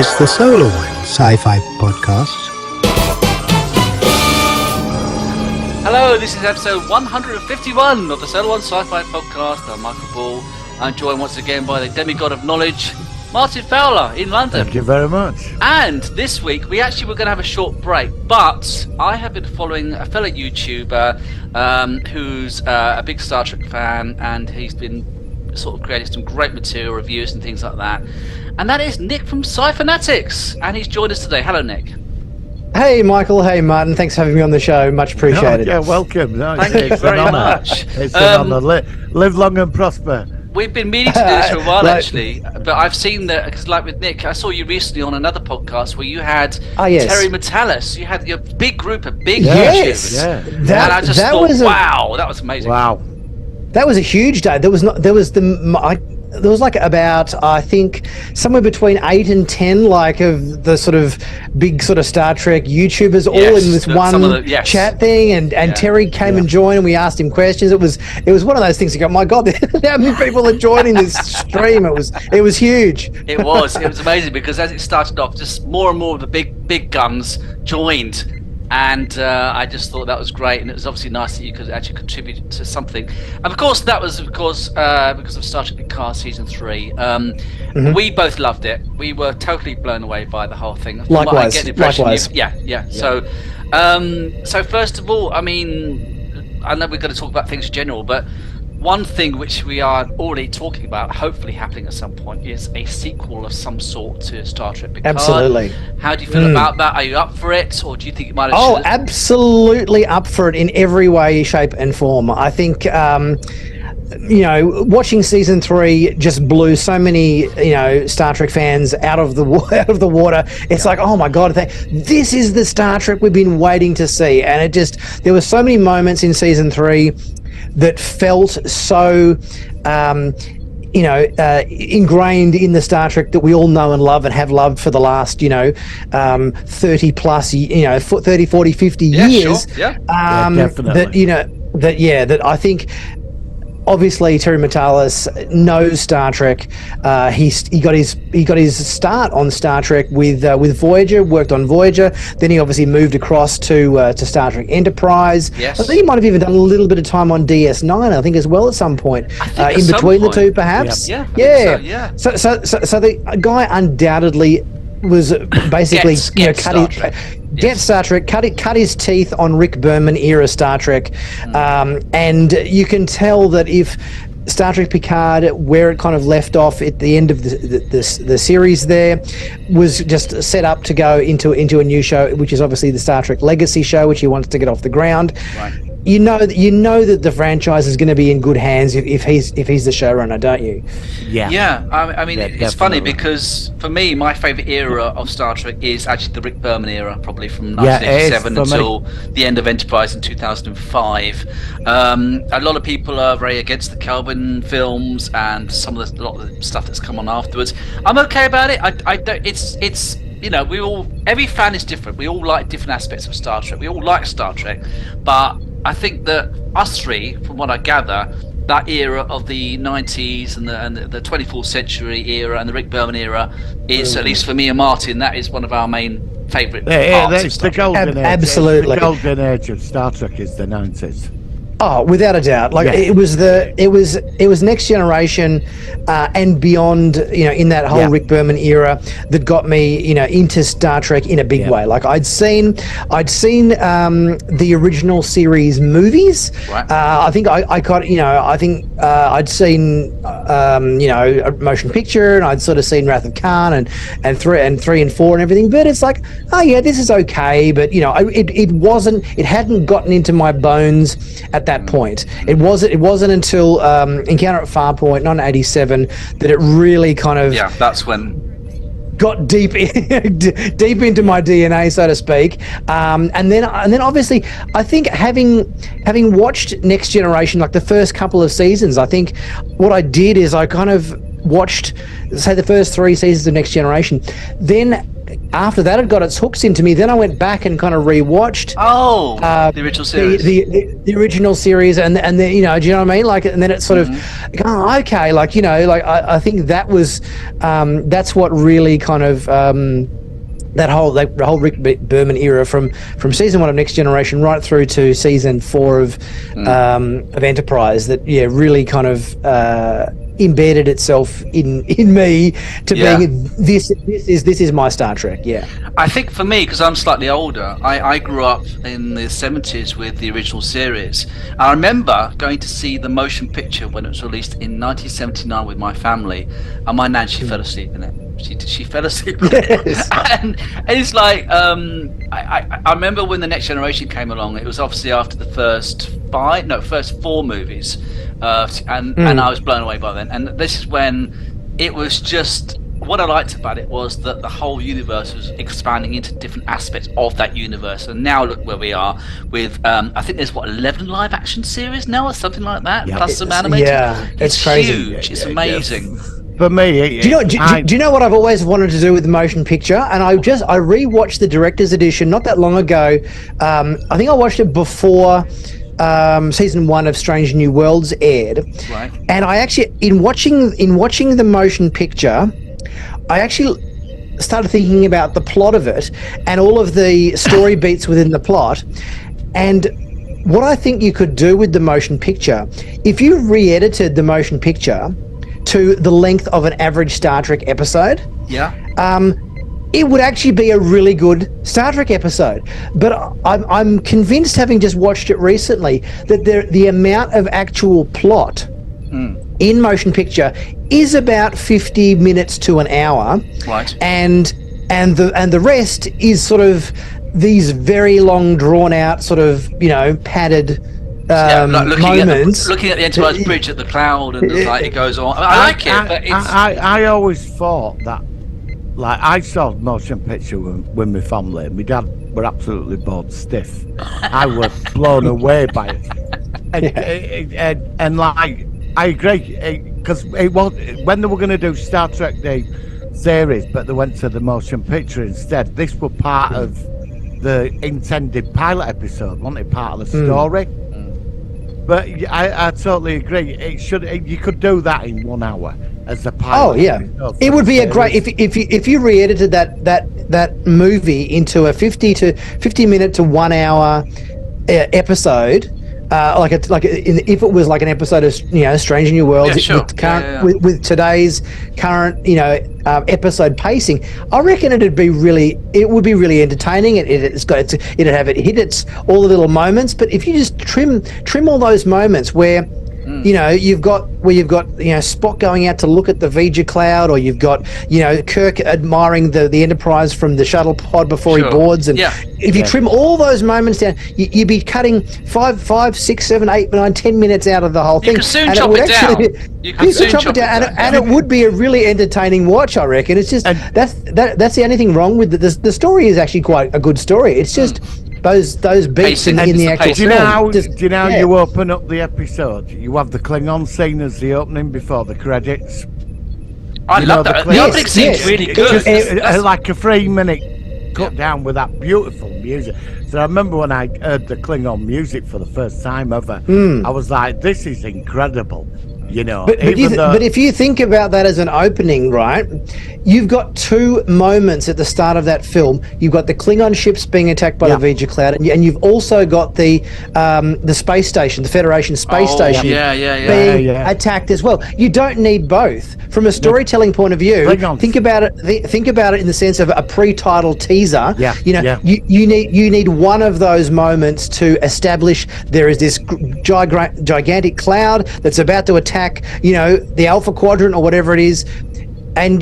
It's the Solar One Sci-Fi Podcast. Hello, this is episode 151 of the Solar One Sci-Fi Podcast. I'm Michael Ball. I'm joined once again by the demigod of knowledge, Martin Fowler in London. Thank you very much. And this week we actually were going to have a short break, but I have been following a fellow YouTuber who's a big Star Trek fan, and he's been sort of creating some great material reviews and things like that. And that is Nick from Sci-Fanatics, and he's joined us today. Hello, Nick. Hey, Michael. Hey, Martin. Thanks for having me on the show. Much appreciated. Yeah, welcome. No, Thank you very much. It's an honour. Live long and prosper. We've been meaning to do this for a while, actually, but I've seen that, because like with Nick, I saw you recently on another podcast where you had Terry Matalas. You had your big group of big YouTubers. Yeah. And I just thought, wow, that was amazing. Wow. That was a huge day. There was like about, I think, somewhere between 8 and 10, like, of the sort of big sort of Star Trek YouTubers all in this one chat thing, and Terry came and joined, and we asked him questions. It was one of those things. You go, my God, how many people are joining this stream? It was huge. It was amazing, because as it started off, just more and more of the big guns joined. And I just thought that was great, and it was obviously nice that you could actually contribute to something. And of course, that was because of Star Trek Picard Season 3. We both loved it. We were totally blown away by the whole thing. Likewise. Yeah. So first of all, I mean, I know we're going to talk about things in general, but one thing which we are already talking about, hopefully happening at some point, is a sequel of some sort to Star Trek Picard. Absolutely. How do you feel about that? Are you up for it, or do you think it might have... Oh, absolutely up for it in every way, shape and form. I think, watching Season 3 just blew so many, Star Trek fans out of the water. It's like, oh my God, this is the Star Trek we've been waiting to see. And there were so many moments in Season 3 that felt so, ingrained in the Star Trek that we all know and love and have loved for the last, 30 plus, 30, 40, 50 years. Sure. Yeah. Definitely. That I think... Obviously, Terry Matalas knows Star Trek. He got his start on Star Trek with Voyager. Worked on Voyager. Then he obviously moved across to Star Trek Enterprise. Yes. I think he might have even done a little bit of time on DS9. I think as well at some point in between the two, perhaps. Yep. Yeah. So the guy undoubtedly was basically Get Star Trek, cut his teeth on Rick Berman era Star Trek, and you can tell that if Star Trek Picard, where it kind of left off at the end of the series, there was just set up to go into a new show, which is obviously the Star Trek Legacy show, which he wants to get off the ground. Right. You know that the franchise is going to be in good hands if he's the showrunner, don't you? Yeah. I mean, it's definitely. funny because for me, my favourite era of Star Trek is actually the Rick Berman era, probably from 1987 until the end of Enterprise in 2005. A lot of people are very against the Kelvin films and a lot of the stuff that's come on afterwards. I'm okay about it. I don't. It's. Every fan is different. We all like different aspects of Star Trek. We all like Star Trek, but I think that us three, from what I gather, that era of the 90s and the 24th century era and the Rick Berman era is, at least for me and Martin, that is one of our main favourite parts of Star Trek. The golden age. Absolutely. The golden age of Star Trek is the 90s. Oh, without a doubt. It was Next Generation and beyond, in that whole Rick Berman era that got me, into Star Trek in a big way. Like I'd seen the original series movies. Right. I think I'd seen a motion picture, and I'd sort of seen Wrath of Khan and 3 and 4 and everything. But it's like, oh yeah, this is okay. But it hadn't gotten into my bones at that point. It wasn't until Encounter at Farpoint, 1987, that it really kind of that's when got deep into my DNA, so to speak. And then obviously, I think having watched Next Generation, like the first couple of seasons, I think what I did is I kind of watched, say, the first 3 seasons of Next Generation, then after that had got its hooks into me, then I went back and kind of rewatched. The original series. The original series, and the, you know, do you know what I mean? Like, and then it's sort of, okay, like, you know, like I think that was, that's what really kind of. The whole Rick Berman era from season 1 of Next Generation right through to season 4 of Enterprise, that really kind of embedded itself in me to being this is my Star Trek. I think for me, because I'm slightly older, I grew up in the 70s with the original series. I remember going to see the motion picture when it was released in 1979 with my family, and my nan, she fell asleep in it. She fell asleep with it. And it's like I remember when the Next Generation came along. It was obviously after the first 4 movies, and I was blown away by then. And this is when it was just, what I liked about it was that the whole universe was expanding into different aspects of that universe. And now look where we are with I think there's 11 live action series now or something like that, plus some animated. It's crazy. Huge. It's amazing. For me, do you know what I've always wanted to do with the motion picture? And I rewatched the director's edition not that long ago. I think I watched it before season 1 of Strange New Worlds aired. Right. And I actually, in watching the motion picture, I actually started thinking about the plot of it and all of the story beats within the plot. And what I think you could do with the motion picture, if you re-edited the motion picture to the length of an average Star Trek episode, it would actually be a really good Star Trek episode. But I'm convinced, having just watched it recently, that the amount of actual plot in motion picture is about 50 minutes to an hour, right? And the rest is sort of these very long, drawn out, sort of, you know, padded. Moments. Looking at the Enterprise bridge at the cloud, and like it goes on. I like it, but it's... I always thought that, like, I saw motion picture with my family, and my dad were absolutely bored stiff. I was blown away by it, and like, I agree, because it was when they were going to do Star Trek the series, but they went to the motion picture instead. This was part of the intended pilot episode, wasn't it? Part of the story. But I totally agree. You could do that in 1 hour as a pilot. Oh yeah, it would be a great if you re-edited that movie into a 50 minute to 1 hour episode. If it was like an episode of, you know, Strange New Worlds, with today's current, you know, episode pacing, I reckon it would be really entertaining. It'd have it hit its all the little moments. But if you just trim all those moments where, you know, you've got Spock going out to look at the Vija cloud, or you've got, you know, Kirk admiring the Enterprise from the shuttle pod before he boards, and if you trim all those moments down, you'd be cutting 5, 6, 7, 8, 9, 10 minutes out of the whole thing. You can soon chop it down. And it would be a really entertaining watch, I reckon. It's just that's the only thing wrong with the story is actually quite a good story. It's just those beats in the actual film. Do you know how you open up the episode? You have the Klingon scene as the opening before the credits. I love that. The opening scene's really good. Like a 3-minute cut down with that beautiful music. So I remember when I heard the Klingon music for the first time ever, I was like, this is incredible. You know, but if you think about that as an opening, right, you've got 2 moments at the start of that film. You've got the Klingon ships being attacked by the Vija cloud, and you've also got the space station, the Federation space station, being attacked as well. You don't need both. From a storytelling point of view, think about it in the sense of a pre-title teaser. You need one of those moments to establish there is this gigantic cloud that's about to attack, you know, the Alpha Quadrant or whatever it is, and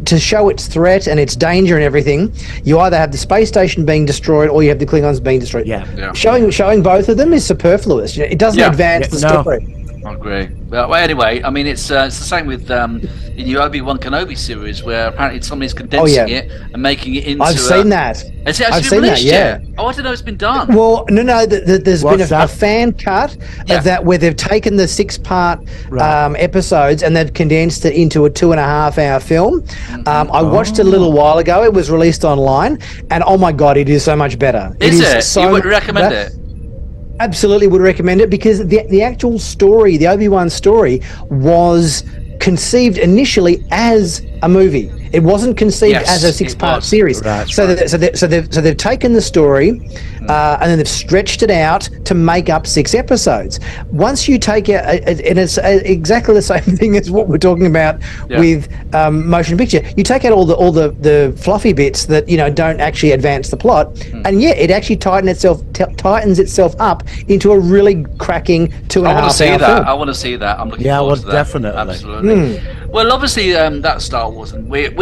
to show its threat and its danger and everything, you either have the space station being destroyed or you have the Klingons being destroyed. Showing both of them is superfluous. You know, it doesn't advance the story. I agree. Well, anyway, I mean, it's the same with in the Obi-Wan Kenobi series, where apparently somebody's condensing it and making it into. I've seen that. Has it actually been released yet? Oh, I didn't know it's been done. Well, no. There's been a fan cut of that where they've taken the 6-part episodes and they've condensed it into a 2.5-hour film. I watched it a little while ago. It was released online, and oh my god, it is so much better. Is it? So you would recommend it? Absolutely would recommend it, because the actual story, the Obi-Wan story, was conceived initially as a movie. It wasn't conceived as a 6-part series. So they've taken the story and then they've stretched it out to make up 6 episodes. Once you take it, and it's exactly the same thing as what we're talking about with motion picture. You take out all the fluffy bits that don't actually advance the plot, and it actually tightens itself up into a really cracking 2.5 hour film. I want to see that. I'm looking forward to that. Definitely. Absolutely. Well, obviously, that's Star Wars, and we're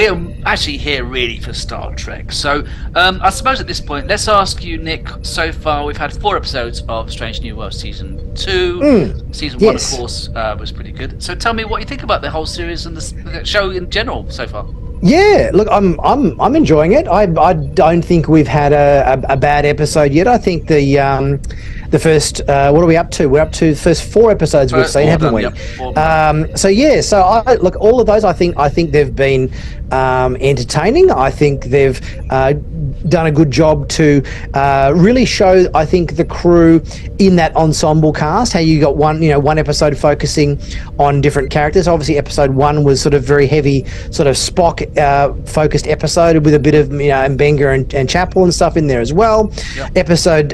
actually here really for Star Trek. So, I suppose at this point, let's ask you, Nick. So far, we've had 4 episodes of Strange New Worlds season 2. Season 1, of course, was pretty good. So, tell me what you think about the whole series and the show in general so far. Yeah, look, I'm enjoying it. I don't think we've had a bad episode yet. I think the first what are we up to? We're up to the first 4 episodes we've seen, haven't we? So all of those, I think they've been entertaining. I think they've done a good job to really show, I think, the crew in that ensemble cast, how you got one episode focusing on different characters. Obviously episode 1 was sort of very heavy, sort of Spock focused episode with a bit of Mbenga and Chapel and stuff in there as well. Episode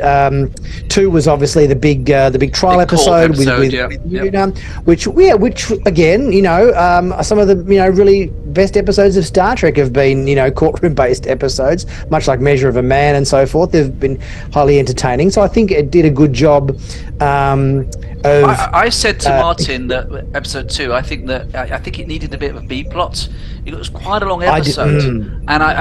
2 was obviously the big trial episode with Una, which again, some of the really best episodes of Star Trek have been courtroom based episodes, much like Measure of a Man and so forth. They've been highly entertaining, so I think it did a good job. I said to Martin that episode 2, I think it needed a bit of a B plot. It was quite a long episode,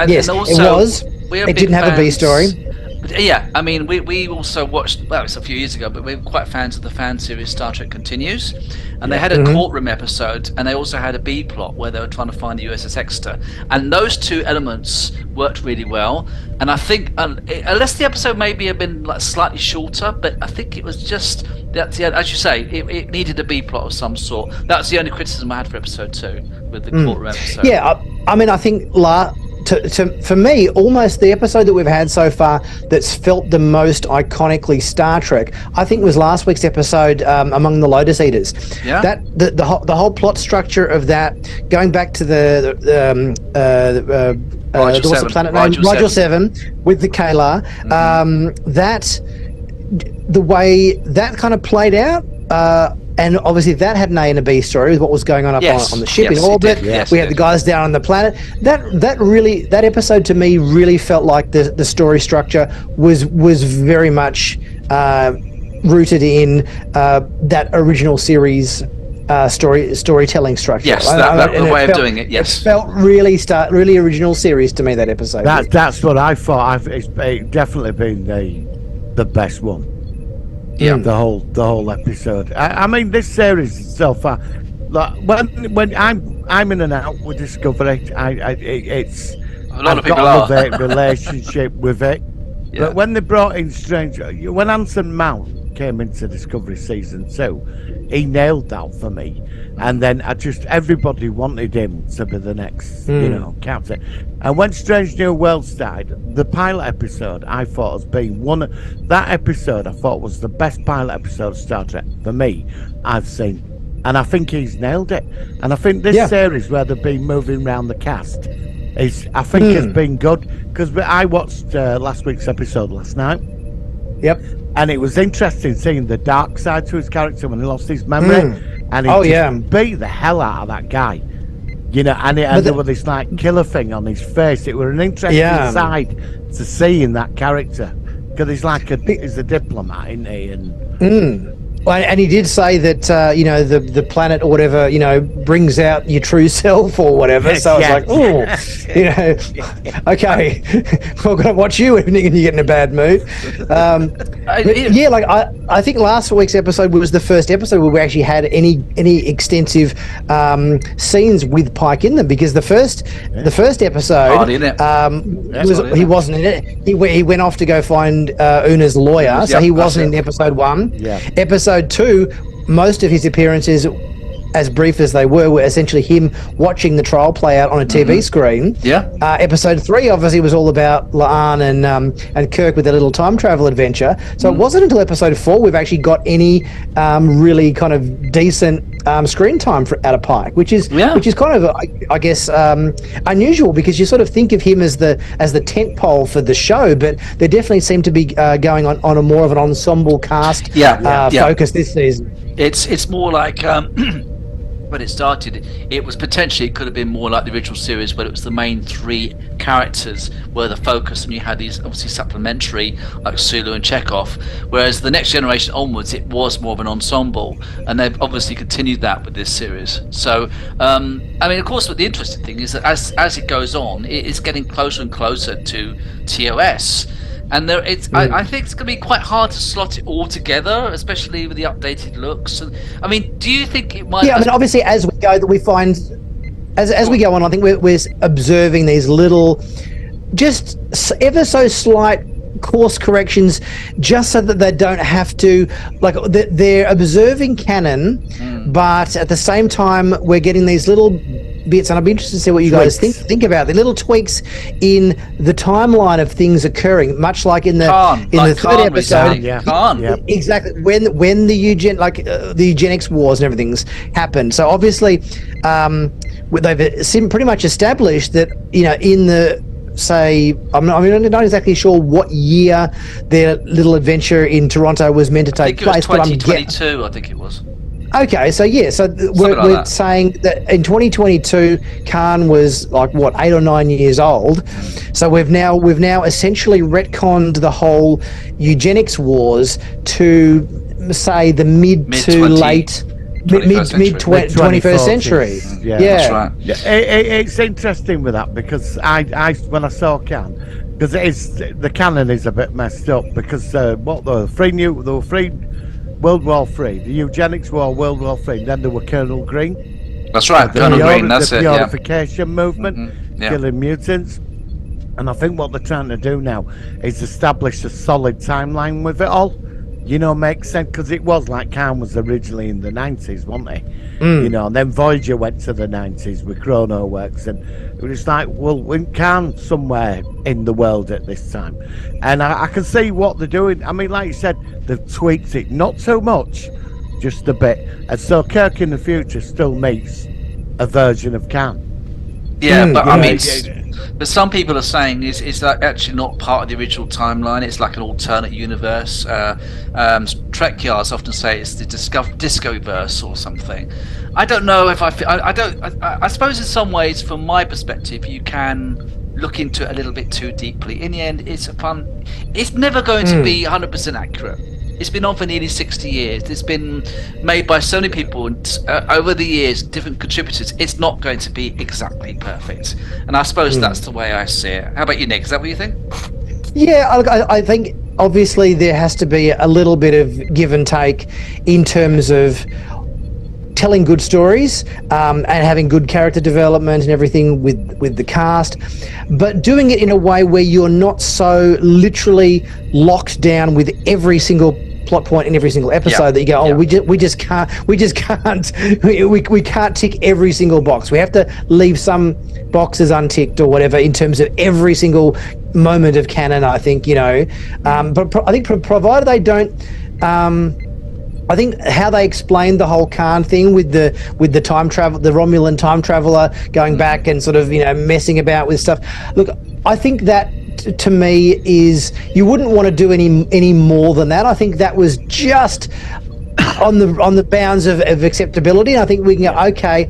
yes, and also it was. It didn't have a B story. But yeah, I mean, we also watched, well, it's a few years ago, but we were quite fans of the fan series Star Trek Continues, and they had a courtroom episode, and they also had a B plot where they were trying to find the USS Exeter, and those 2 elements worked really well. And I think, unless the episode maybe had been slightly shorter, but I think it was just that, as you say, it needed a B plot of some sort. That's the only criticism I had for episode 2 with the courtroom episode. Yeah, I mean, I think for me, almost the episode that we've had so far that's felt the most iconically Star Trek, I think, was last week's episode, Among the Lotus Eaters. Yeah. That the whole plot structure of that, going back to what's the planet name? Rigel 7 with the Kalar. That the way that kind of played out. And obviously that had an A and a B story with what was going on on the ship in orbit. We had the guys down on the planet. That episode to me really felt like the story structure was very much rooted in that original series storytelling structure. Yes, the way of doing it. Yes, it felt really original series to me, that episode. That's what I thought. It's definitely been the best one. Yeah, the whole episode. I mean, this series so far, like when I'm in and out with Discovery, it's a lot of people are a relationship with it. Yeah. But when they brought in when Anson Mount came into Discovery season 2, he nailed that for me. And then everybody wanted him to be the next, captain. And when Strange New Worlds died, the pilot episode I thought has been that episode I thought was the best pilot episode of Star Trek for me I've seen. And I think he's nailed it. And I think this series where they've been moving around the cast has been good. Because I watched last week's episode last night. Yep. And it was interesting seeing the dark side to his character when he lost his memory. And he beat the hell out of that guy. And there was this killer thing on his face. It was an interesting side to see in that character. Because he's a diplomat, isn't he? And Well, and he did say that the planet or whatever brings out your true self or whatever. So I was like, okay, we're gonna watch you when you get in a bad mood. I think last week's episode was the first episode where we actually had any extensive scenes with Pike in them, because the first episode he wasn't in it. He went off to go find Una's lawyer, so he wasn't in episode 1. Yeah. Episode 2, most of his appearances, as brief as they were essentially him watching the trial play out on a TV screen. Yeah. Episode 3 obviously was all about La'an and Kirk with their little time travel adventure. So it wasn't until episode 4 we've actually got any really kind of decent screen time out of Pike, which is kind of I guess unusual, because you sort of think of him as the tent pole for the show, but they definitely seem to be going on a more of an ensemble cast focus this season. It's more like when it started, it could have been more like the original series, where it was the main 3 characters were the focus, and you had these obviously supplementary like Sulu and Chekhov. Whereas the Next Generation onwards, it was more of an ensemble, and they've obviously continued that with this series. So, I mean, of course, but the interesting thing is that as it goes on, it is getting closer and closer to TOS. And I think it's going to be quite hard to slot it all together, especially with the updated looks. And, I mean, do you think it might? Yeah, I mean, obviously, as we go, that we find as we go on, I think we're observing these little, just ever so slight course corrections, just so that they don't have to, like, they're observing canon, but at the same time, we're getting these little bits, and I'd be interested to see what you guys think about the little tweaks in the timeline of things occurring, much like in the third episode. Exactly, when the eugenics wars and everything's happened. So obviously, they've pretty much established that in the I'm not exactly sure what year their little adventure in Toronto was meant to take place. But 2022, I think it was. Okay, so we're saying that in 2022, Khan was like 8 or 9 years old. So we've now essentially retconned the whole eugenics wars to say the mid to late mid 21st century. Yeah, that's right. It's interesting with that, because I when I saw Khan, because the canon is a bit messed up, because there were three World War III, the Eugenics War, World War III, and then there were Colonel Green. That's right, Colonel Green, that's it, the purification movement, killing mutants. And I think what they're trying to do now is establish a solid timeline with it all. Makes sense, because it was like Khan was originally in the 90s, wasn't he? And then Voyager went to the 90s with Chrono Works, and it was like, well, we Khan somewhere in the world at this time. And I can see what they're doing. I mean, like you said, they've tweaked it, not so much, just a bit. And so Kirk in the future still meets a version of Khan. Yeah, but I mean, but some people are saying is that actually not part of the original timeline. It's like an alternate universe. Trek yards often say it's the Discoverse or something. I don't know if I suppose in some ways, from my perspective, you can look into it a little bit too deeply. In the end, it's never going to be 100% accurate. It's been on for nearly 60 years. It's been made by so many people over the years, different contributors. It's not going to be exactly perfect. And I suppose that's the way I see it. How about you, Nick? Is that what you think? Yeah, I think obviously there has to be a little bit of give and take in terms of telling good stories and having good character development and everything with the cast, but doing it in a way where you're not so literally locked down with every single plot point in every single episode that you go, we just can't we can't tick every single box. We have to leave some boxes unticked or whatever in terms of every single moment of canon, I think, but I think provided they don't I think how they explained the whole Khan thing with the time travel, the Romulan time traveler going back and sort of messing about with stuff. Look, I think that to me is, you wouldn't want to do any more than that. I think that was just on the bounds of acceptability. And I think we can go, okay,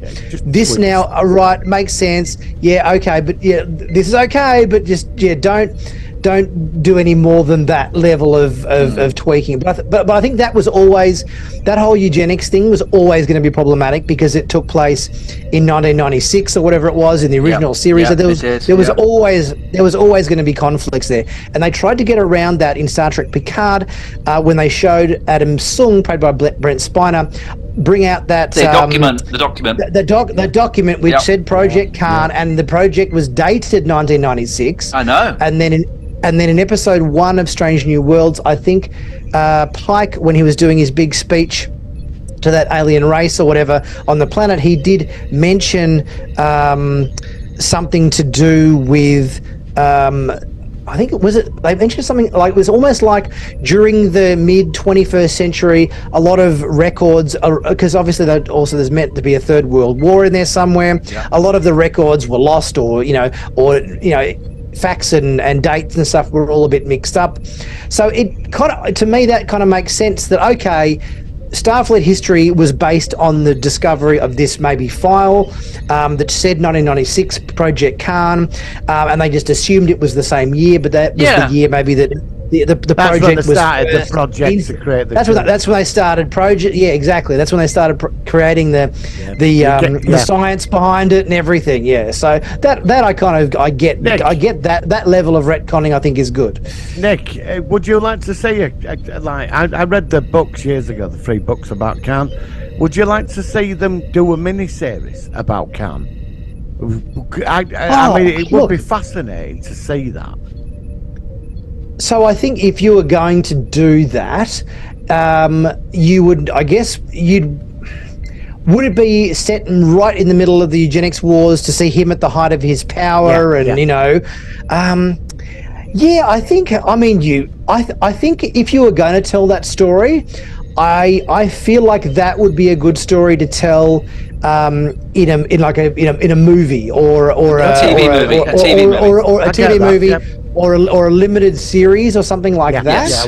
this now, right, makes sense. Yeah, okay, but this is okay, but just don't don't do any more than that level of tweaking. But I think that was always, that whole eugenics thing was always going to be problematic because it took place in 1996 or whatever it was in the original series. So there was always going to be conflicts there, and they tried to get around that in Star Trek Picard when they showed Adam Sung, played by Brent Spiner, bring out that the document which said Project Khan, and the project was dated 1996. I know. And then in episode 1 of Strange New Worlds, I think Pike, when he was doing his big speech to that alien race or whatever on the planet, he did mention something to do with I think they mentioned something like, it was almost like during the mid 21st century, a lot of records, because obviously there's meant to be a third world war in there somewhere. Yeah. A lot of the records were lost, or facts and dates and stuff were all a bit mixed up. So it kind of, to me, that kind of makes sense that, okay, Starfleet history was based on the discovery of this maybe file that said 1996 Project Khan, and they just assumed it was the same year, but that was the year maybe that the project was started. The project to create the that's when they started project. Yeah, exactly. That's when they started creating the science behind it and everything. Yeah. So that I get Nick, I get that level of retconning. I think is good. Nick, would you like to see I read the books years ago, the 3 books about Khan. Would you like to see them do a mini-series about Khan? I mean, it would be fascinating to see that. So I think if you were going to do that, would it be set right in the middle of the eugenics wars to see him at the height of his power I think if you were going to tell that story, I feel like that would be a good story to tell in a movie or a TV movie. Or a limited series or something like that. Yes,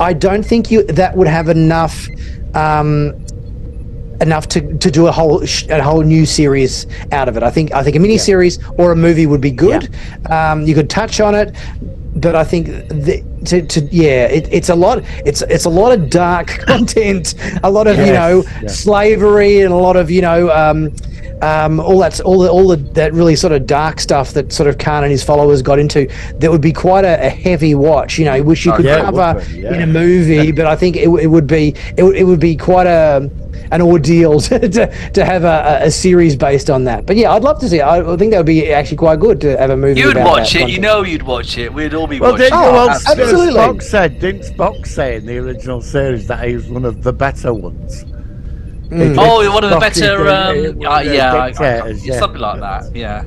I don't think that would have enough to do a whole new series out of it. I think a mini series or a movie would be good. You could touch on it, but I think it's a lot. It's a lot of dark content, a lot of slavery, and a lot of that really sort of dark stuff that sort of Khan and his followers got into. That would be quite a heavy watch. Which you could cover in a movie, but I think it would be quite an ordeal to have a series based on that. But yeah, I'd love to see it. I think that would be actually quite good to have a movie. You'd watch it. You'd watch it. We'd all be watching. Absolutely. Didn't Spock say in the original series that he was one of the better ones? One of the better, something like that. Yeah.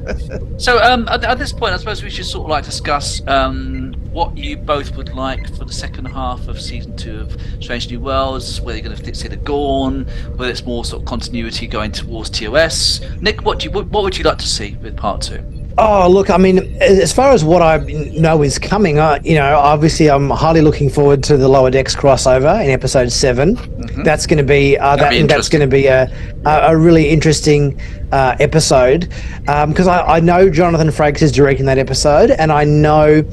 So at this point, I suppose we should sort of discuss what you both would like for the second half of season 2 of Strange New Worlds. Whether you're going to see the Gorn, whether it's more sort of continuity going towards TOS. Nick, what would you like to see with part 2? Oh, look, I mean, as far as what I know is coming, obviously I'm highly looking forward to the Lower Decks crossover in episode 7. Mm-hmm. That's going to be that's going to be a really interesting episode because I know Jonathan Frakes is directing that episode, and I know,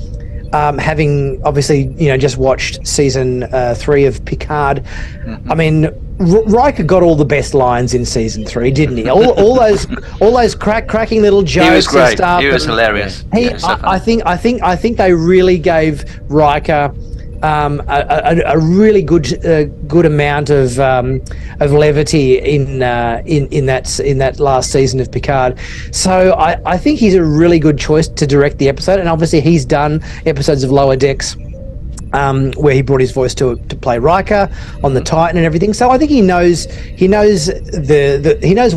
having obviously just watched season 3 of Picard, I mean, Riker got all the best lines in season 3, didn't he? All those cracking little jokes. He was great. And stuff. He was hilarious. I think they really gave Riker a really good amount of levity in that last season of Picard. So I think he's a really good choice to direct the episode, and obviously he's done episodes of Lower Decks where he brought his voice to play Riker on the Titan and everything. So I think he knows what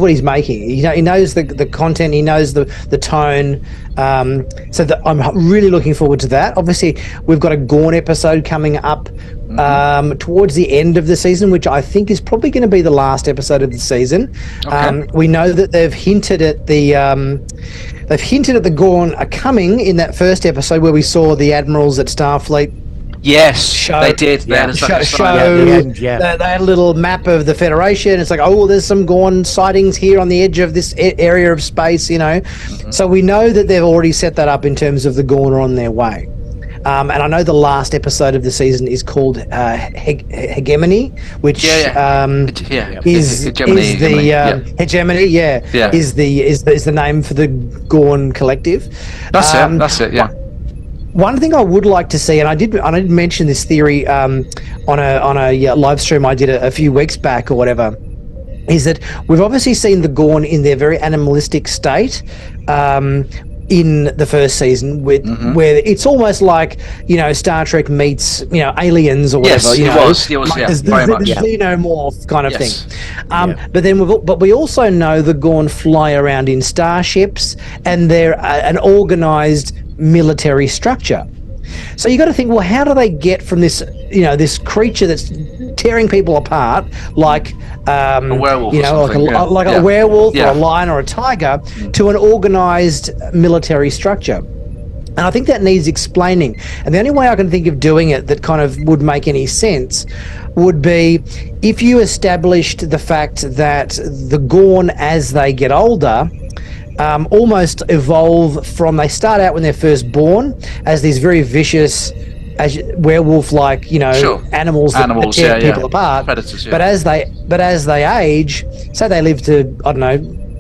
he's making. He knows the content. He knows the tone. So I'm really looking forward to that. Obviously, we've got a Gorn episode coming up towards the end of the season, which I think is probably going to be the last episode of the season. Okay. We know that they've hinted at the Gorn are coming in that first episode where we saw the admirals at Starfleet. Yes, they did. They had a show. the They had a little map of the Federation. It's like, oh, there's some Gorn sightings here on the edge of this area of space, you know. So we know that they've already set that up in terms of the Gorn are on their way. And I know the last episode of the season is called Hegemony, which is the name for the Gorn collective. That's it. Yeah. One thing I would like to see, and I did mention this theory on a live stream I did a few weeks back or whatever, is that we've obviously seen the Gorn in their very animalistic state. In the first season, where it's almost like, you know, Star Trek meets, you know, Aliens or whatever. Yes, you it know, was. there's xenomorph kind of thing. But then we also know the Gorn fly around in starships, and they're an organized military structure. So you got to think, well, how do they get from this, you know, this creature that's tearing people apart, like a werewolf, you know, a werewolf or a lion or a tiger, to an organized military structure? And I think that needs explaining. And the only way I can think of doing it that kind of would make any sense would be if you established the fact that the Gorn, as they get older, almost evolve from, they start out when they're first born as these very vicious, werewolf-like, you know, animals that tear people apart. Predators, but as they age, say they live to, I don't know,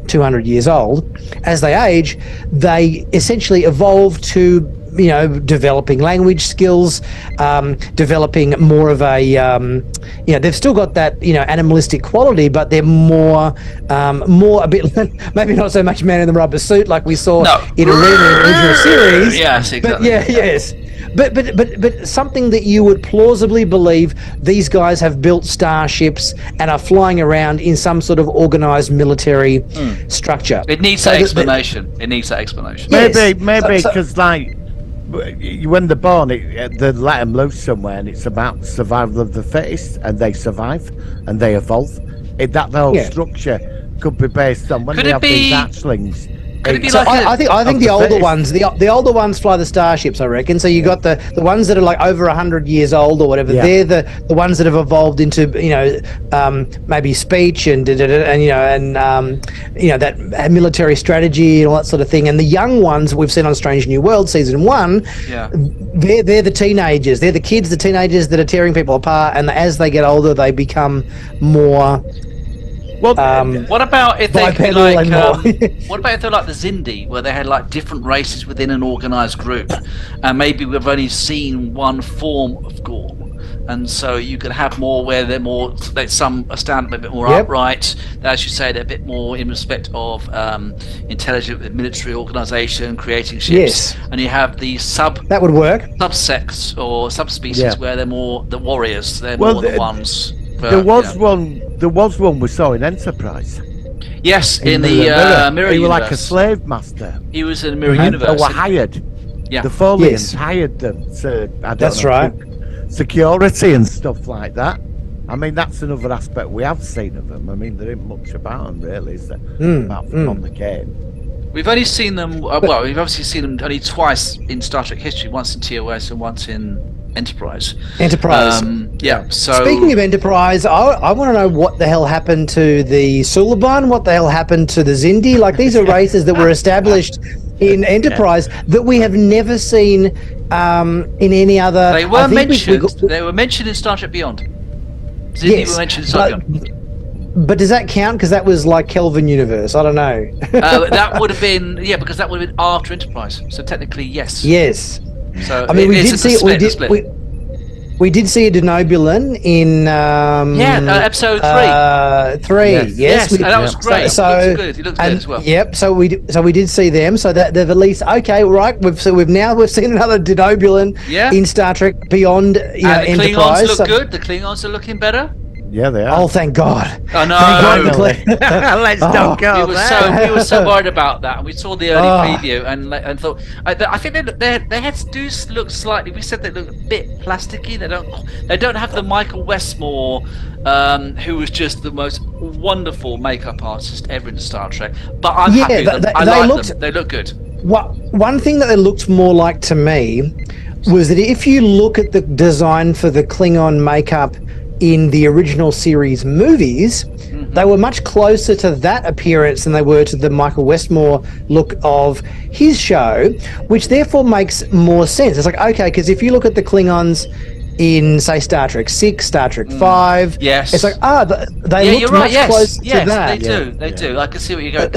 200 years old, as they age, they essentially evolve to, you know, developing language skills, developing more of a, you know, they've still got that, you know, animalistic quality, but they're more a bit, maybe not so much man in the rubber suit like we saw in the original series. Yes, exactly. But But something that you would plausibly believe these guys have built starships and are flying around in some sort of organized military structure. It needs that explanation. It needs that explanation. Maybe because like when they're born, they let them loose somewhere, and it's about survival of the fittest, and they survive and they evolve. That whole structure could be based on when they have these hatchlings. I think the older ones, the older ones fly the starships, I reckon. So you got the ones that are like over 100 years old or whatever. They're the ones that have evolved into, you know, maybe speech and you know, and you know, that military strategy and all that sort of thing. And the young ones we've seen on Strange New World season 1, they're the teenagers. They're the kids, the teenagers that are tearing people apart. And as they get older, they become more. Well, what about if they could like? What about if they're like the Xindi, where they had like different races within an organized group, and maybe we've only seen one form of Gorn, and so you could have more where they're more, like some are stand a bit more upright. As you say, they're a bit more in respect of intelligent military organization, creating ships, and you have the that would work subsects or subspecies where they're more the warriors. They're more the ones. There was one we saw in Enterprise. Yes, in the Mirror Universe. He was like a slave master. He was in the Mirror Universe. They were hired. Yeah. The Folians hired them to, security and stuff like that. I mean, that's another aspect we have seen of them. I mean, there ain't much about them, really, is there? Apart from on the game. We've only seen them, well, we've obviously seen them only twice in Star Trek history, once in TOS and once in Enterprise. So speaking of Enterprise, I want to know what the hell happened to the Suliban, what the hell happened to the Xindi. Like, these are races that were established in Enterprise that we have never seen in any other. They were mentioned. They were mentioned in Star Trek Beyond. Xindi were mentioned in Star Trek Beyond. But does that count? Because that was like Kelvin Universe. I don't know. That would have been because that would have been after Enterprise. So technically, yes. Yes. So I mean, we did see we did see a Denobulin in episode 3. Yes, and that was great. So he looked good as well. Yep. So we did see them. So that they've at least We've seen another Denobulin in Star Trek Beyond. The Klingons look good. The Klingons are looking better. Yeah, they are. Oh, thank God! I know. Let's don't go there. We were so worried about that, and we saw the early preview and thought. I think their heads do look slightly. We said they look a bit plasticky. They don't have the Michael Westmore, who was just the most wonderful makeup artist ever in Star Trek. But I'm happy. I like them. They look good. One thing that they looked more like to me was that if you look at the design for the Klingon makeup in the original series movies, they were much closer to that appearance than they were to the Michael Westmore look of his show, which therefore makes more sense. It's like, okay, because if you look at the Klingons in, say, Star Trek 6, Star Trek 5, yes, it's like, they look much closer to that. They do. I can see what you're going.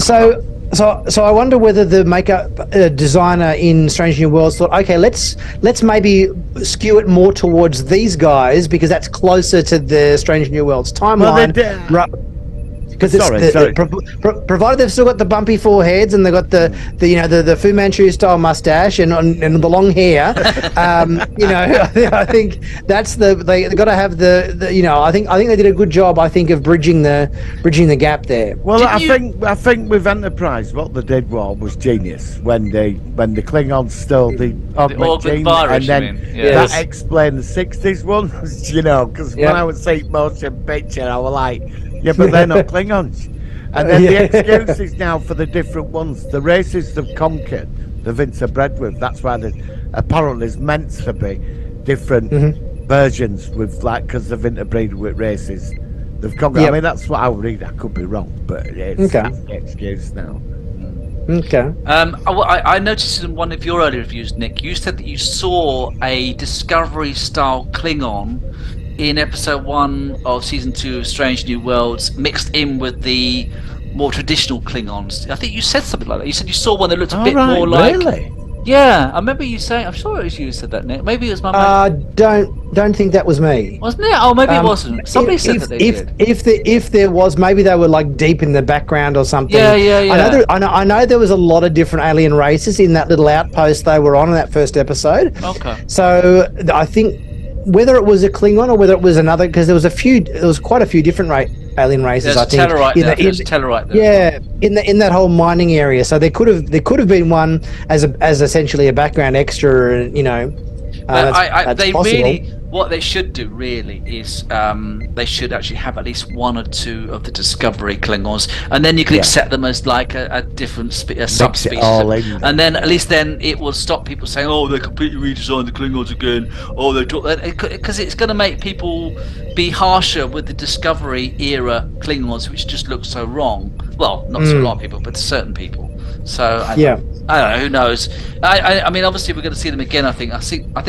So I wonder whether the makeup designer in Strange New Worlds thought, okay, let's maybe skew it more towards these guys because that's closer to the Strange New Worlds timeline. Because provided they've still got the bumpy foreheads and they've got the Fu Manchu style mustache and the long hair, I think that's they got to have I think they did a good job. I think of bridging the gap there. Well, I think with Enterprise, what they did was genius when the Klingons stole the augment gene, virus, and then that explained the '60s ones. Because when I was seeing motion picture, I was like, yeah, but they're not Klingons. And then the excuses now for the different ones. The races they've conquered, they've interbred with. That's why apparently there's meant to be different versions with, because they've interbred with races they've conquered. I mean, that's what I would read. I could be wrong, but it's the excuse now. Okay. I noticed in one of your early reviews, Nick, you said that you saw a Discovery-style Klingon in episode 1 of season 2 of Strange New Worlds, mixed in with the more traditional Klingons. I think you said something like that. You said you saw one that looked a bit more like. Really? Yeah, I remember you saying. I'm sure it was you who said that, Nick. Maybe it was my mate. Don't think that was me. Wasn't it? Oh, maybe it wasn't. Somebody said that they did. If there was, maybe they were like deep in the background or something. Yeah. I know there was a lot of different alien races in that little outpost they were on in that first episode. Okay. So I think whether it was a Klingon or whether it was another, because there was quite a few different alien races. There's Tellarite there. Yeah, in that whole mining area. So there could have been one as essentially a background extra. That's possible. What they should do really is they should actually have at least one or two of the Discovery Klingons, and then you can accept them as like a different subspecies, and then at least then it will stop people saying, oh, they completely redesigned the Klingons again, or because it's going to make people be harsher with the Discovery era Klingons, which just look so wrong. Well, not to a lot of people, but to certain people. So I don't know. Who knows? I mean, obviously we're going to see them again. I think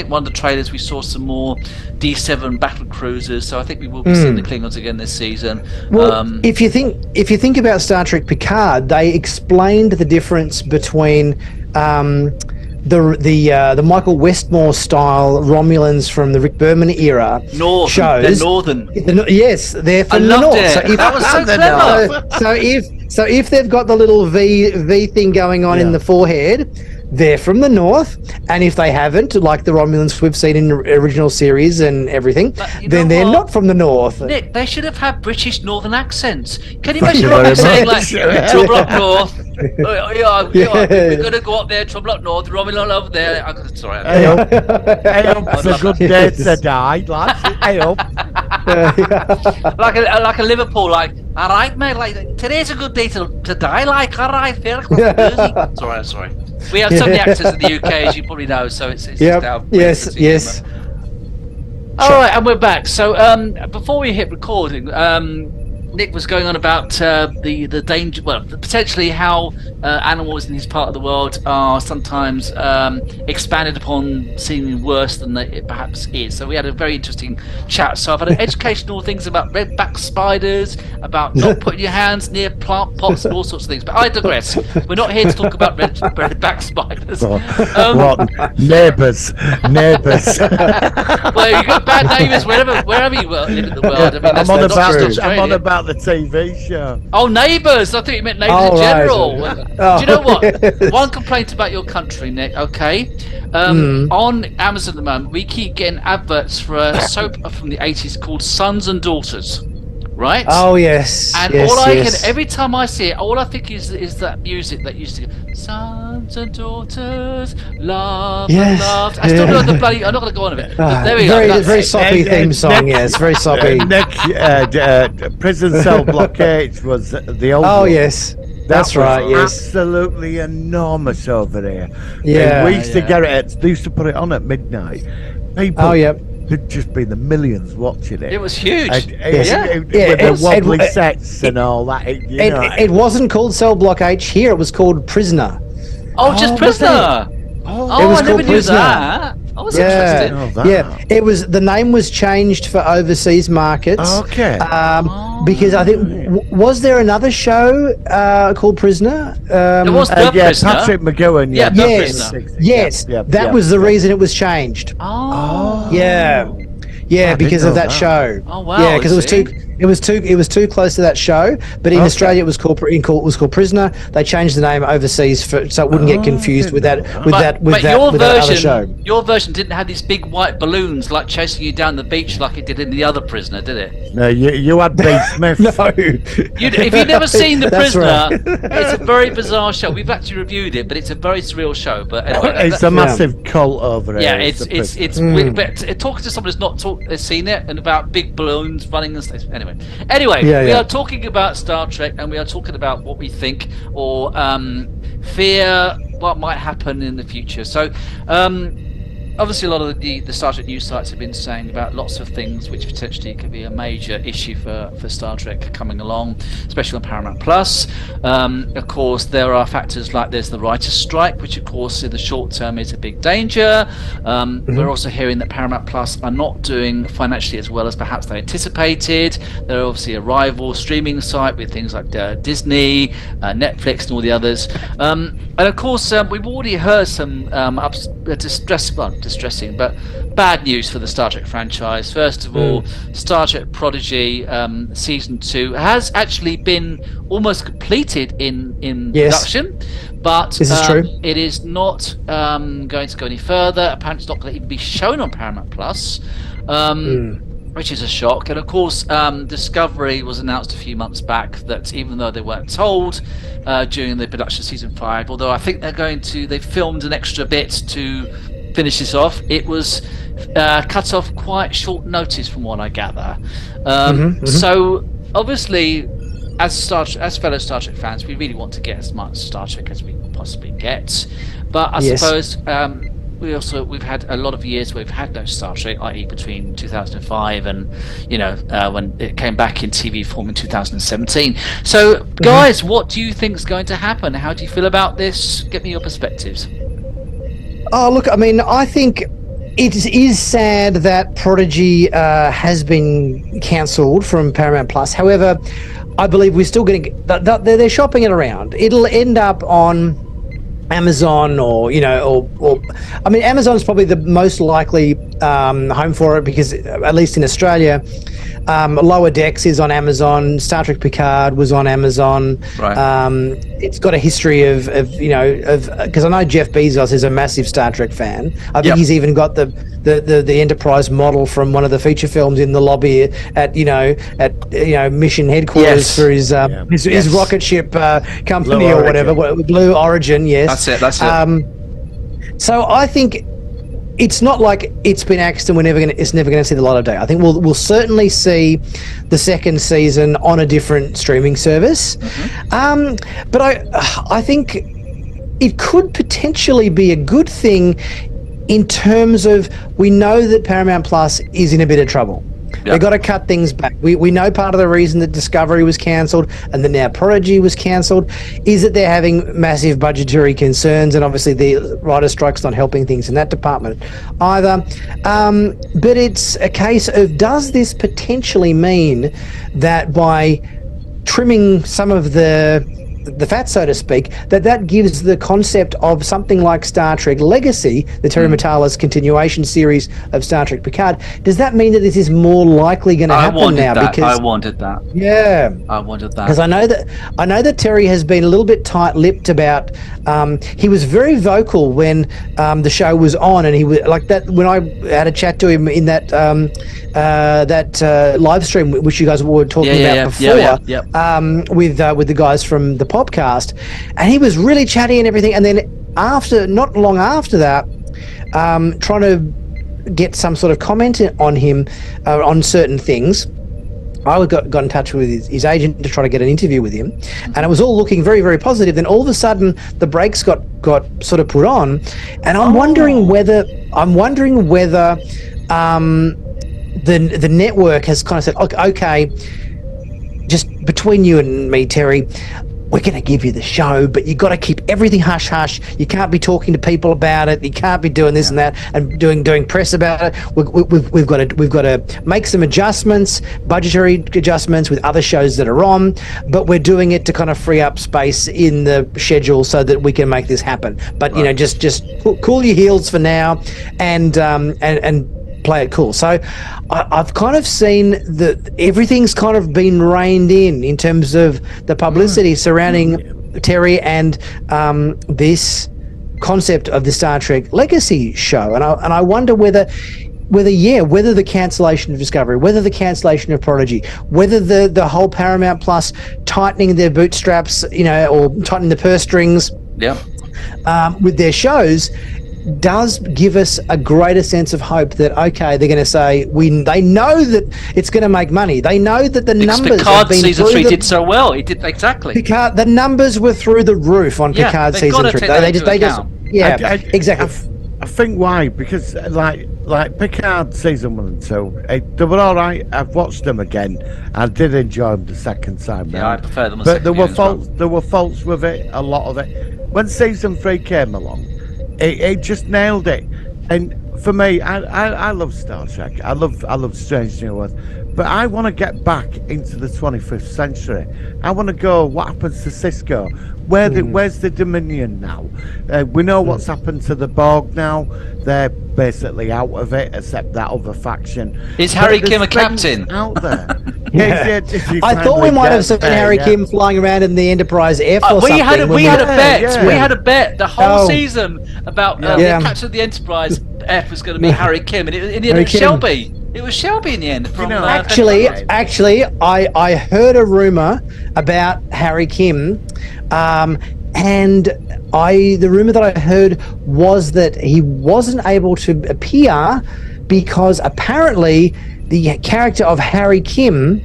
one of the trailers we saw some more D7 battle cruisers. So I think we will be seeing the Klingons again this season. Well, if you think about Star Trek Picard, they explained the difference between the Michael Westmore style Romulans from the Rick Berman era shows. They're northern. Yes, they're from the north. It. So that was so clever. So if they've got the little V thing going on in the forehead, they're from the north, and if they haven't, like the Romulans we've seen in the original series and everything, then they're not from the north. Nick, they should have had British northern accents. Can you imagine them saying like, Trouble up north, we're going to go up there, Trouble up north, Romulan over there. Sorry. Hey up, it's a good day to die, lads. Hey up. Like a Liverpool, like, all right, mate, like, today's a good day to die, like, all right, fair. Sorry. We have so many actors in the UK, as you probably know, so it's just our yes. All right, and we're back. So before we hit recording, Nick was going on about the danger, potentially how animals in his part of the world are sometimes expanded upon seeming worse than it perhaps is. So we had a very interesting chat. So I've had educational things about red-backed spiders, about not putting your hands near plant pots and all sorts of things. But I digress. We're not here to talk about red-backed spiders. What? Neighbours. Well, you've got bad neighbours wherever you live in the world. I mean, I'm on about the TV show. Oh, Neighbours! I thought you meant Neighbours in general. Do you know what? One complaint about your country, Nick. Okay, on Amazon at the moment, we keep getting adverts for a soap from the '80s called Sons and Daughters. Right? Oh yes. And every time I see it, all I think is that music that used to go, Sons and Daughters, love and love. I still know the bloody. I'm not going to go on a bit. There we go. Very soppy theme song. Yes, very soppy. Prison Cell Blockade was the old. Oh yes. That's right, yes. Absolutely enormous over here. Yeah. We used to get it. They used to put it on at midnight. People, there'd just be the millions watching it. It was huge. With the wobbly sets and all that. It wasn't called Cell Block H here. It was called Prisoner. Oh, just Prisoner. It was I never called knew Prisoner. that. I was interested. It was, the name was changed for overseas markets. Okay. Because I think was there another show called Prisoner? There was The Prisoner. Patrick McGowan. Yeah, The Prisoner. Yes, that was the reason it was changed. Oh. Yeah, because of that show. Oh wow. Yeah, because it was too close to that show. But in Australia, it was called Prisoner. They changed the name overseas so it wouldn't get confused with that other show. Your version didn't have these big white balloons like chasing you down the beach like it did in the other Prisoner, did it? No, you had B. Smith. No. If you've never seen The That's Prisoner, right. it's a very bizarre show. We've actually reviewed it, but it's a very surreal show. But anyway, it's a massive cult over here. yeah, it's weird, but talking to someone who's not seen it and about big balloons running and stuff. Anyway, we are talking about Star Trek, and we are talking about what we think or fear what might happen in the future. So obviously a lot of the Star Trek news sites have been saying about lots of things which potentially could be a major issue for Star Trek coming along, especially on Paramount Plus. Of course, there are factors like there's the writer's strike, which of course in the short term is a big danger. We're also hearing that Paramount Plus are not doing financially as well as perhaps they anticipated. They're obviously a rival streaming site with things like Disney, Netflix and all the others. And of course, we've already heard some distressing but bad news for the Star Trek franchise. First of all, Star Trek Prodigy season 2 has actually been almost completed in production, but this is true. It is not going to go any further. Apparently it's not going to even be shown on Paramount Plus, which is a shock. And of course, Discovery was announced a few months back that even though they weren't told during the production of season 5, although I think they filmed an extra bit to finish this off, it was cut off quite short notice from what I gather. So obviously, as fellow Star Trek fans, we really want to get as much Star Trek as we can possibly get. But I suppose we've had a lot of years where we've had no Star Trek, i.e. between 2005 and when it came back in TV form in 2017. So guys, what do you think is going to happen? How do you feel about this? Give me your perspectives. Oh, look, I mean, I think it is sad that Prodigy has been cancelled from Paramount Plus. However, I believe we're still going to they're shopping it around. It'll end up on Amazon or I mean, Amazon's probably the most likely home for it because at least in Australia, Lower Decks is on Amazon. Star Trek Picard was on Amazon. Right. It's got a history of because I know Jeff Bezos is a massive Star Trek fan. I think he's even got the Enterprise model from one of the feature films in the lobby at Mission headquarters for his rocket ship company Blue or whatever, Blue Origin. Yes, that's it. So I think it's not like it's been axed and it's never going to see the light of day. I think we'll certainly see the second season on a different streaming service. But I think it could potentially be a good thing in terms of we know that Paramount Plus is in a bit of trouble. They've got to cut things back. We know part of the reason that Discovery was cancelled and that now Prodigy was cancelled is that they're having massive budgetary concerns, and obviously the writer's strike's not helping things in that department either. But it's a case of, does this potentially mean that by trimming some of the fat, so to speak, that gives the concept of something like Star Trek Legacy, the Terry Matalas continuation series of Star Trek Picard, does that mean that this is more likely going to happen now? I wanted that. Yeah. I wanted that. Because I know that Terry has been a little bit tight-lipped about, he was very vocal when the show was on, and he was like that when I had a chat to him in that live stream which you guys were talking about before, with the guys from the podcast, and he was really chatty and everything, and then not long after that, trying to get some sort of comment on him on certain things, I got in touch with his agent to try to get an interview with him, and it was all looking very, very positive. Then all of a sudden, the brakes got sort of put on, and I'm wondering whether the network has kind of said, okay, just between you and me, Terry, we're going to give you the show, but you got to keep everything hush hush. You can't be talking to people about it. You can't be doing this and that and doing press about it. We've got to make some adjustments, budgetary adjustments with other shows that are on, but we're doing it to kind of free up space in the schedule so that we can make this happen. But you know, just cool your heels for now, and play it cool. So I've kind of seen that everything's kind of been reined in terms of the publicity surrounding Terry and this concept of the Star Trek Legacy show. And I wonder whether the cancellation of Discovery, whether the cancellation of Prodigy, whether the whole Paramount Plus tightening their bootstraps, you know, or tightening the purse strings with their shows, does give us a greater sense of hope that, okay, they're going to say, they know that it's going to make money. They know that the numbers Picard season 3 did so well. It did exactly. Picard, the numbers were through the roof on Picard season 3. Exactly. I think why, because like Picard season 1 and 2, they were all right. I've watched them again. I did enjoy them the second time. Yeah, I prefer them. But there were faults with it. A lot of it. When season 3 came along, it just nailed it. And for me, I love Star Trek. I love Strange New Worlds. But I want to get back into the 25th century. I want to go, what happens to Cisco? Where's the Dominion now? We know what's happened to the Borg now. They're basically out of it, except that other faction. Is Harry Kim a captain? Out there. I thought we might have seen Harry Kim flying around in the Enterprise F or something. We had a bet. We had a bet the whole season about the captain of the Enterprise F was going to be Harry Kim, and it was Shelby. It was Shelby in the end. Actually, I heard a rumor about Harry Kim, and the rumor that I heard was that he wasn't able to appear because apparently the character of Harry Kim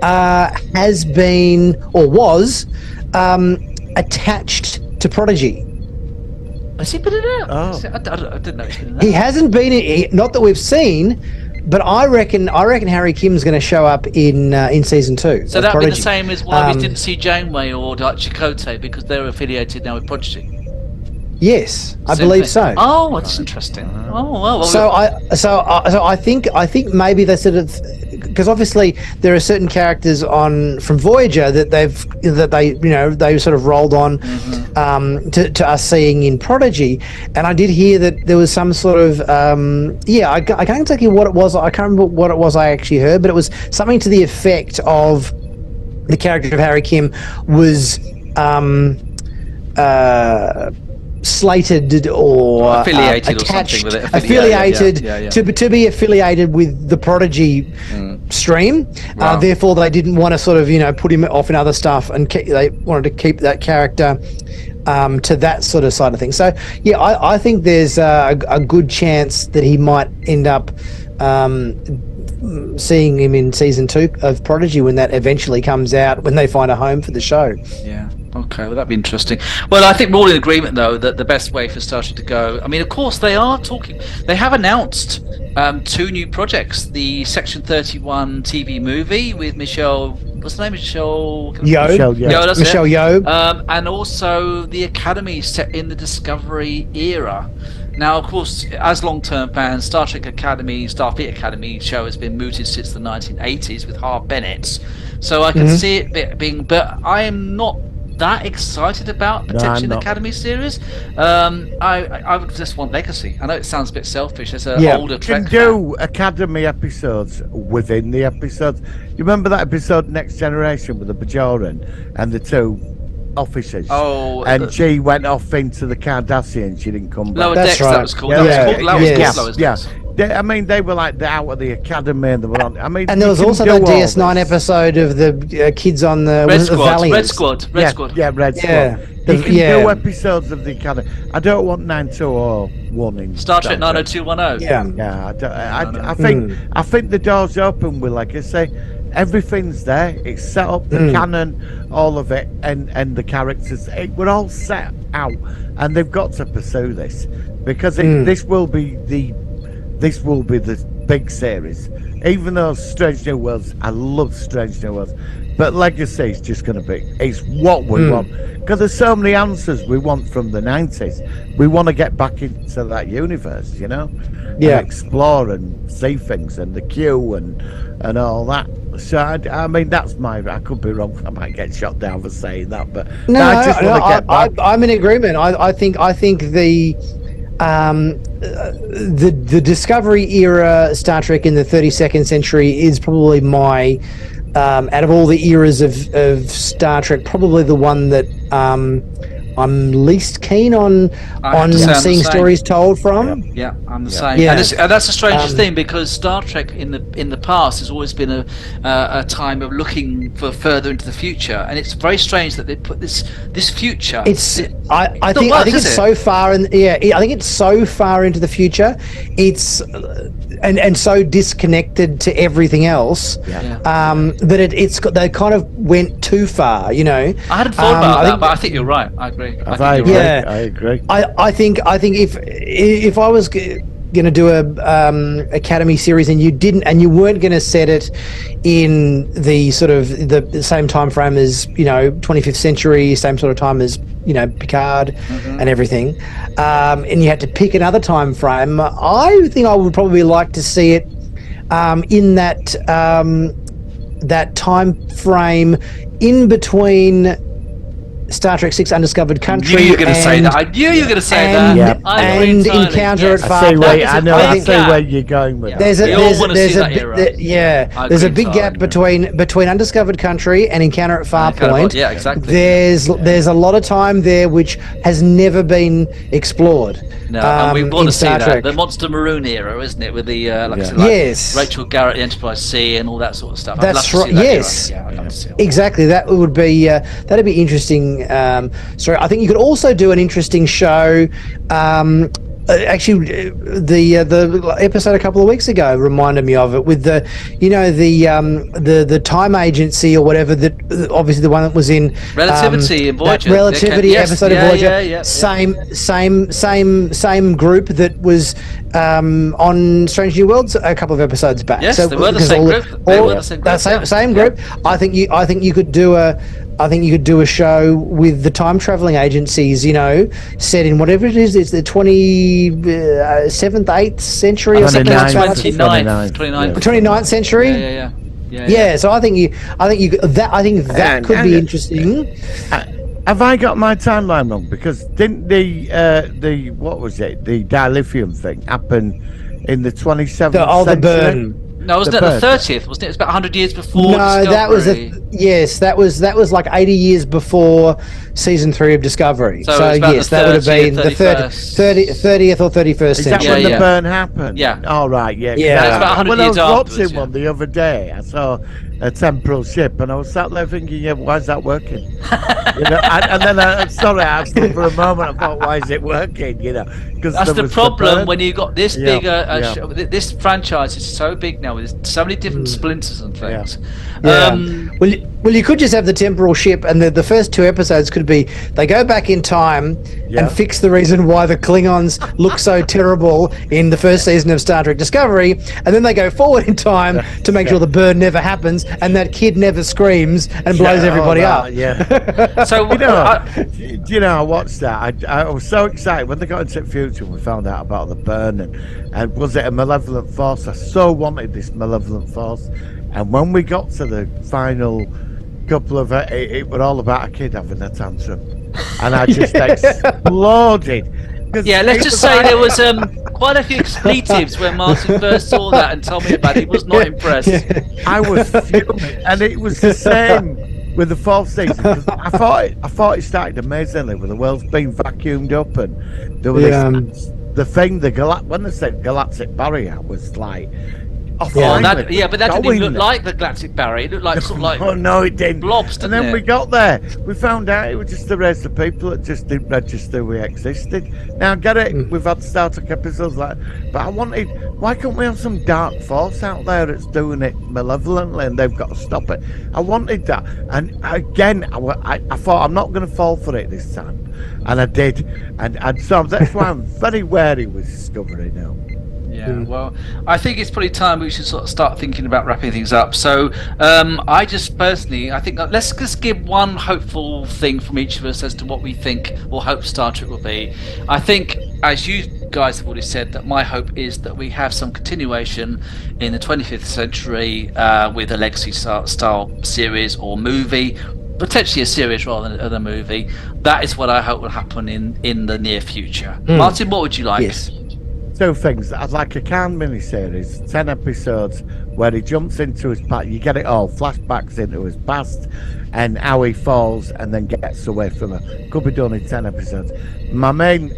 has been or was attached to Prodigy. Has he been in it? Oh. I didn't know he's been in that. He hasn't been in, not that we've seen, but I reckon Harry Kim's going to show up in season 2. So that'd be the same as why we didn't see Janeway or Chakotay, because they're affiliated now with Prodigy. Yes, I believe so. Oh, that's interesting. Oh, well. So I think maybe they sort of, because obviously there are certain characters from Voyager that they sort of rolled on to us seeing in Prodigy, and I did hear that there was some sort of I can't tell you what it was. I can't remember what it was I actually heard, but it was something to the effect of the character of Harry Kim was slated or affiliated attached, or something with it. Affiliated to be affiliated with the Prodigy stream. Wow. Therefore, they didn't want to sort of put him off in other stuff, and they wanted to keep that character to that sort of side of things. So yeah, I think there's a good chance that he might end up seeing him in season 2 of Prodigy when that eventually comes out, when they find a home for the show. Yeah. Okay, well, that'd be interesting. Well, I think we're all in agreement, though, that the best way for Star Trek to go... I mean, of course, they have announced 2 new projects. The Section 31 TV movie with Michelle... What's the name? Michelle Yeoh. And also the Academy set in the Discovery era. Now, of course, as long-term fans, Star Trek Academy, Starfleet Academy show has been mooted since the 1980s with Harve Bennett. So I can see it being... But I am not that excited about potentially the Academy series. I would just want Legacy. I know it sounds a bit selfish as an older Trek fan. Do Academy episodes within the episodes. You remember that episode Next Generation with the Bajoran and the 2 officers? Oh, and she went off into the Cardassian. She didn't come back. Lower Decks, right. That was called. I mean, they were like out of the Academy and they were on. I mean, and there was also that DS9 episode of the kids on the Red Squad. Red Squad. You can do episodes of the Academy. I don't want 90201 in Star Trek 90210. I think the door's open with Legacy. everything's there. It's set up, the canon, all of it, and the characters. We're all set out, and they've got to pursue this because this will be the big series. Even though Strange New Worlds, I love Strange New Worlds, but Legacy is just going to be. It's what we want because there's so many answers we want from the 90s. We want to get back into that universe, you know. Yeah, and explore and see things and the queue and all that. So I mean, that's I could be wrong. I might get shot down for saying that, but I'm in agreement. I think the Discovery era Star Trek in the 32nd century is probably my out of all the eras of Star Trek, probably the one that I'm least keen on seeing stories told from. Yeah, I'm the same. Yeah. And that's the strangest thing, because Star Trek in the past has always been a time of looking for further into the future, and it's very strange that they put this future. I think it's so far, and I think it's so far into the future. It's and so disconnected to everything else that they kind of went too far. You know, I hadn't thought about that, but I think you're right. I agree. I agree. I think if I was going to do a Academy series and you weren't going to set it in the sort of the same time frame as 25th century, same sort of time as Picard and everything, and you had to pick another time frame, I think I would probably like to see it in that time frame in between Star Trek 6 Undiscovered Country. I knew you were going to say that. I knew you were going to say that. Yep. And Encounter at Farpoint. I see where you're going with that. There's a big gap between Undiscovered Country and Encounter at Farpoint. Yeah, exactly. There's a lot of time there which has never been explored. No, and we want to see that. The Monster Maroon era, isn't it? With the Rachel Garrett, the Enterprise C, and all that sort of stuff. That's right. Yes, exactly. That would be that'd be interesting. Sorry, I think you could also do an interesting show. Actually, the episode a couple of weeks ago reminded me of it with the time agency or whatever, that obviously the one that was in Relativity in Voyager. Relativity episode of Voyager. Same group that was on Strange New Worlds a couple of episodes back. Yes, they were the same group. Same group. I think you could do a show with the time traveling agencies, set in whatever it is. It's the 27th, 8th century or something like that. 29th century. Yeah. So I think that could be interesting. Have I got my timeline wrong? Because didn't the what was it? The dilithium thing happen in the 27th century? The burn. No, wasn't it the 30th? Wasn't it? It was about 100 years before. No, Discovery. that was like 80 years before season 3 of Discovery. So yes, that would have been the 30th or 31st century. Is that when the burn happened? Yeah. All right. Yeah. That's about 100 years afterwards. When I was watching one the other day, I saw a temporal ship, and I was sat there thinking, why is that working? And then I stopped for a moment. I thought, why is it working? Because that's the problem when you got this big. This franchise is so big now. There's so many different splinters and things. Well, you could just have the temporal ship, and the first 2 episodes could be they go back in time and fix the reason why the Klingons look so terrible in the first season of Star Trek Discovery, and then they go forward in time to make sure the burn never happens and that kid never screams and blows everybody up. Yeah. So I watched that. I was so excited when they got into the future and we found out about the burn and was it a malevolent force? I so wanted this malevolent force, and when we got to the final couple of it was all about a kid having a tantrum, and I just exploded. Yeah, let's just say there was quite a few expletives when Martin first saw that and told me about it. He was not impressed. I was fuming, and it was the same with the 4th season. I thought it started amazingly with the world's being vacuumed up, and there was when they said galactic barrier was like Yeah, but that didn't look like the galactic barrier. It looked like sort of like oh no, it didn't. Blobs, didn't and then it? we got there. We found out it was just the rest of people that just didn't register we existed. Now I get it. We've had Star Trek episodes like, but I wanted. Why can't we have some dark force out there that's doing it malevolently, and they've got to stop it? I wanted that, and again, I thought I'm not going to fall for it this time, and I did, and so that's why I'm very wary with Discovery now. Yeah, well, I think it's probably time we should sort of start thinking about wrapping things up. So, I just personally, I think let's just give one hopeful thing from each of us as to what we think or hope Star Trek will be. I think, as you guys have already said, that my hope is that we have some continuation in the 25th century with a legacy style series or movie. Potentially a series rather than a movie. That is what I hope will happen in the near future. Martin, what would you like? Yes. Two things. I'd like a Khan miniseries, 10 episodes, where he jumps into his past. You get it all, flashbacks into his past, and how he falls and then gets away from her. Could be done in 10 episodes. My main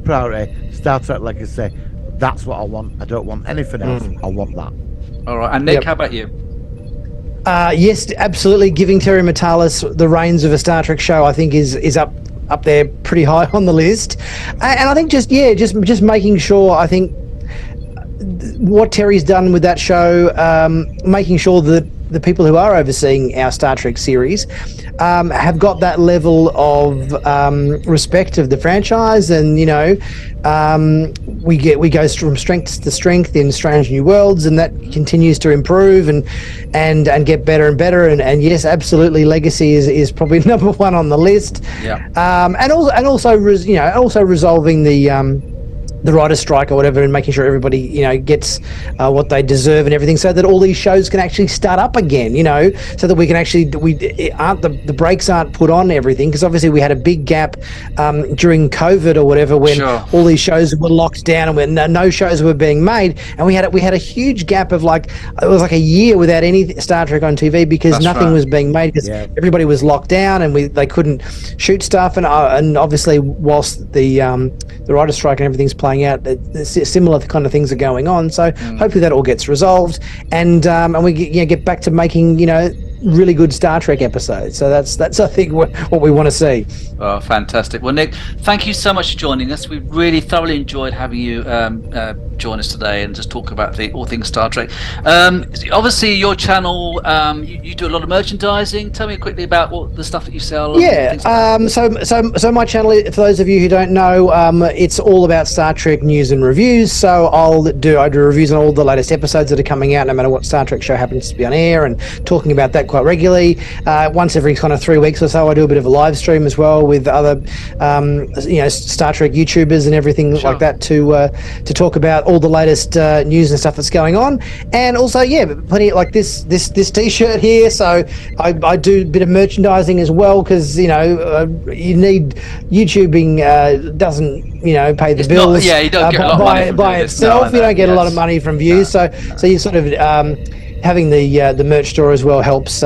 priority, Star Trek Legacy. That's what I want. I don't want anything else. I want that. All right. And Nick, how about you? Yes, absolutely. Giving Terry Matalas the reins of a Star Trek show, I think, is up there pretty high on the list. And I think just making sure, I think what Terry's done with that show, making sure that the people who are overseeing our Star Trek series have got that level of respect of the franchise, and we go from strength to strength in Strange New Worlds, and that continues to improve and get better and better. And yes, absolutely, Legacy is probably number one on the list. Yeah. And also resolving the writer's strike or whatever, and making sure everybody gets what they deserve and everything, so that all these shows can actually start up again, so that we can actually the brakes aren't put on everything, because obviously we had a big gap during COVID or whatever, when all these shows were locked down and when no shows were being made, and we had a huge gap of it was like a year without any Star Trek on TV, because nothing was being made, because everybody was locked down and they couldn't shoot stuff, and obviously whilst the writer's strike and everything's playing out, similar kind of things are going on, so hopefully that all gets resolved, and we get back to making really good Star Trek episodes. So that's I think what we want to see. Oh, fantastic. Well, Nick, thank you so much for joining us. We really thoroughly enjoyed having you join us today and just talk about all things Star Trek. Obviously, your channel, you do a lot of merchandising. Tell me quickly about what the stuff that you sell. Yeah. So my channel, for those of you who don't know, it's all about Star Trek news and reviews. So I do reviews on all the latest episodes that are coming out, no matter what Star Trek show happens to be on air, and talking about that quite regularly. Once every kind of 3 weeks or so, I do a bit of a live stream as well with other Star Trek YouTubers and everything like that to talk about all the latest news and stuff that's going on. And also plenty like this t-shirt here, so I do a bit of merchandising as well, because you need YouTubing doesn't pay the bills. You don't get a lot of money by itself. You don't get a lot of money from views, so you sort of having the merch store as well helps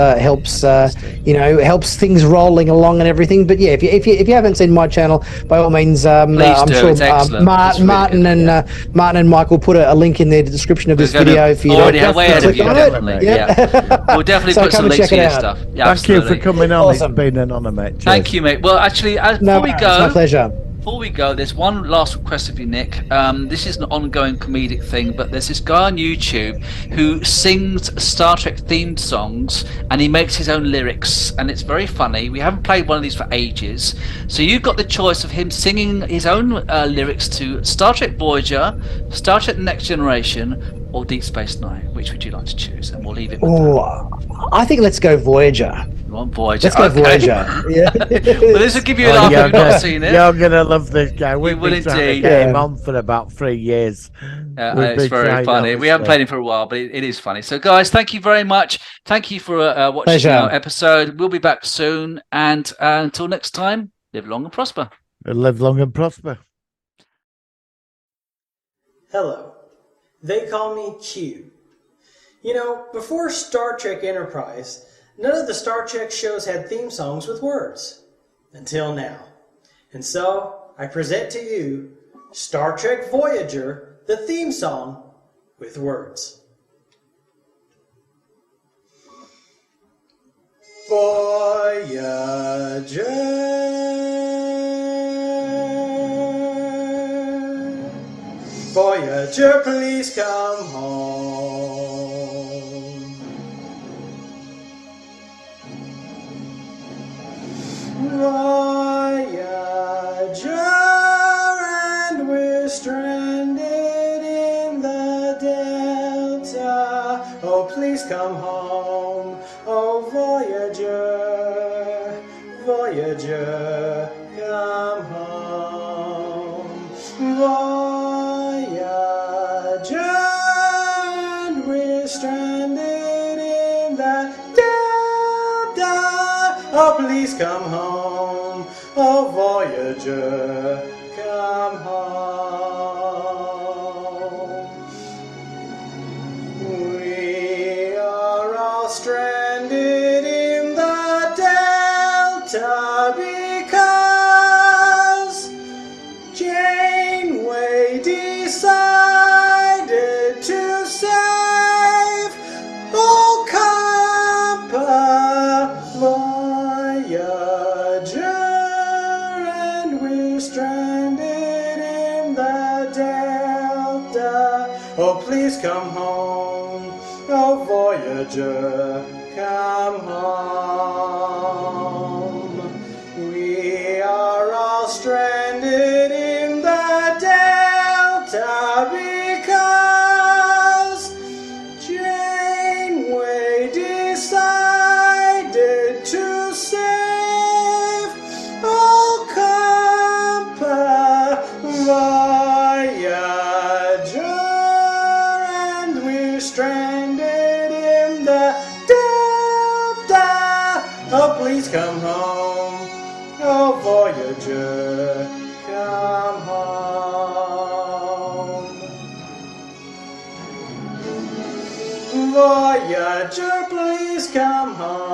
things rolling along and everything. But yeah, if you haven't seen my channel, by all means, I'm sure Martin and Mike will put a link in the description of this video for you. Already ahead of you, definitely. Yeah. We'll definitely put some links to your stuff. Yeah, thank you for coming on. Awesome. It's been an honour, mate. Cheers. Thank you, mate. Well, actually, before we go, it's my pleasure. Before we go, there's one last request of you, Nick. This is an ongoing comedic thing, but there's this guy on YouTube who sings Star Trek themed songs, and he makes his own lyrics, and it's very funny. We haven't played one of these for ages, so you've got the choice of him singing his own lyrics to Star Trek Voyager, Star Trek The Next Generation, or Deep Space Nine. Which would you like to choose? And we'll leave it with that. I think let's go Voyager. Voyager. Let's go Voyager. Yeah. Well, this will give you a laugh if you've not seen it. You're gonna love this guy. We've will been trying to indeed. get him on for about 3 years. It's very funny. We haven't played him for a while, but it is funny. So, guys, thank you very much. Thank you for watching our episode. We'll be back soon, and until next time, live long and prosper. Live long and prosper. Hello. They call me Q. Before Star Trek Enterprise, none of the Star Trek shows had theme songs with words. Until now. And so, I present to you Star Trek Voyager, the theme song with words. Voyager, please come home. Voyager, and we're stranded in the Delta. Oh, please come home. Oh, Voyager, Voyager, come home. Voyager, and we're stranded in the Delta. Oh, please come home. Oh, Voyager, come home. We are all stranded in the Delta because Janeway decided to save Ocampa Voyager, and we're stranded in the Delta. Oh, please come home. Oh, Voyager, come home. We are all stranded in the Delta because Janeway decided to save Ocampa Voyager, and we're stranded in the Delta. Oh, please come home. Oh, Voyager, come home. Voyager, please come home.